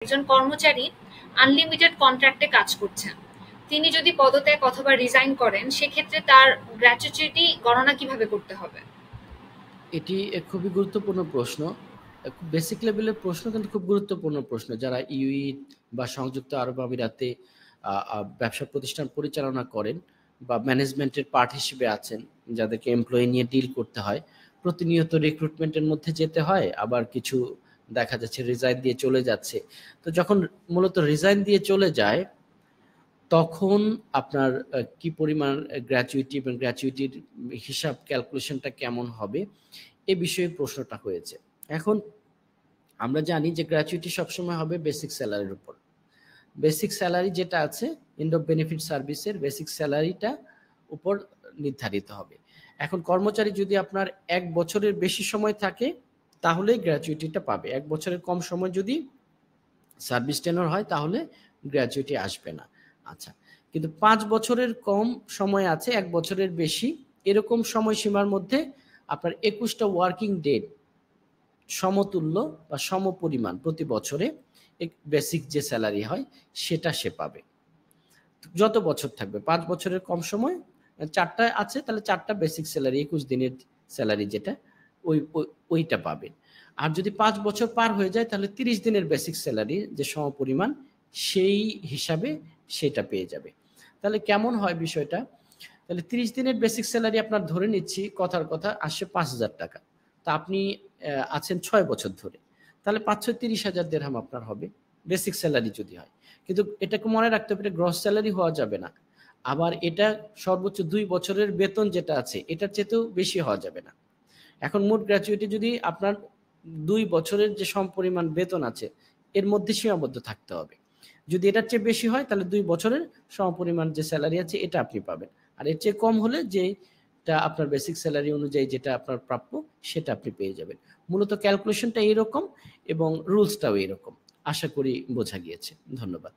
একজন কর্মচারী আনলিমিটেড কন্ট্রাক্টে কাজ করছেন। তিনি যদি পদত্যাগ অথবা রিজাইন করেন, সেক্ষেত্রে তার গ্র্যাচুইটি গণনা কিভাবে করতে হবে? এটি খুবই গুরুত্বপূর্ণ প্রশ্ন। খুব বেসিক লেভেলের প্রশ্ন, কিন্তু খুব গুরুত্বপূর্ণ প্রশ্ন। যারা ইউএই বা সংযুক্ত আরব আমিরাতে ব্যবসা প্রতিষ্ঠান পরিচালনা করেন বা ম্যানেজমেন্টের পার্ট হিসেবে আছেন, যাদেরকে এমপ্লয়ি নিয়ে ডিল করতে হয়, প্রতিনিয়ত রিক্রুটমেন্টের মধ্যে যেতে হয়, আবার কিছু দেখা যাচ্ছে রিজাইন দিয়ে চলে যাচ্ছে। তো যখন মূলত রিজাইন দিয়ে চলে যায়, তখন আপনার কি পরিমাণ গ্র্যাচুইটি এবং গ্র্যাচুইটির হিসাব ক্যালকুলেশনটা কেমন হবে, এ বিষয়ে প্রশ্নটা হয়েছে। এখন আমরা জানি যে গ্র্যাচুইটি সবসময় হবে বেসিক স্যালারির উপর। বেসিক স্যালারি যেটা আছে এন্ড অফ বেনিফিট সার্ভিসের বেসিক স্যালারিটা উপর নির্ধারিত হবে। এখন কর্মচারী যদি আপনার ১ বছরের বেশি সময় থাকে, তাহলেই গ্র্যাচুইটিটা পাবে। ১ বছরের কম সময় যদি সার্ভিস টেনর হয়, তাহলে গ্র্যাচুইটি আসবে না। আচ্ছা, কিন্তু ৫ বছরের কম সময় আছে, ১ বছরের বেশি, এরকম সময়সীমার মধ্যে আপনার ২১টা ওয়ার্কিং ডে সমতুল্য বা সমপরিমাণ প্রতি বছরে বেসিক যে স্যালারি হয় সেটা সে পাবে। যত বছর থাকবে, ৫ বছরের কম সময় ৪টা আছে, তাহলে ৪টা বেসিক স্যালারি, ২১ দিনের স্যালারি যেটা, ওইটা পাবে। আর যদি ৫ বছর পার হয়ে যায়, তাহলে ৩০ দিনের বেসিক স্যালারি যে সমপরিমাণ, সেই হিসাবে সেটা পেয়ে যাবে। তাহলে কেমন হয় বিষয়টা? তাহলে ৩০ দিনের বেসিক স্যালারি আপনার ধরে নিচ্ছি, কথার কথা আসছে ৫,০০০ টাকা। তা আপনি আছেন ৬ বছর ধরে। তাহলে ৫-৬ ৩০,০০০ দিরহাম আপনার হবে, বেসিক স্যালারি যদি হয়। কিন্তু এটাকে মনে রাখতে হবে, এটা গ্রস স্যালারি হওয়া যাবে না। আবার এটা সর্বোচ্চ ২ বছরের বেতন যেটা আছে, এটার চেয়েতেও বেশি হওয়া যাবে না। এখন মোট গ্র্যাচুইটি যদি আপনার ২ বছরের যে সমপরিমাণ বেতন আছে, এর মধ্যে সীমাবদ্ধ থাকতে হবে। যদি এটার চেয়ে বেশি হয়, তাহলে ২ বছরের সমপরিমাণ যে স্যালারি আছে, এটা আপনি পাবেন। আর এর চেয়ে কম হলে, যেটা আপনার বেসিক স্যালারি অনুযায়ী যেটা আপনার প্রাপ্য, সেটা আপনি পেয়ে যাবেন। মূলত ক্যালকুলেশনটা এইরকম এবং রুলসটাও এইরকম। আশা করি বোঝা গিয়েছে। ধন্যবাদ।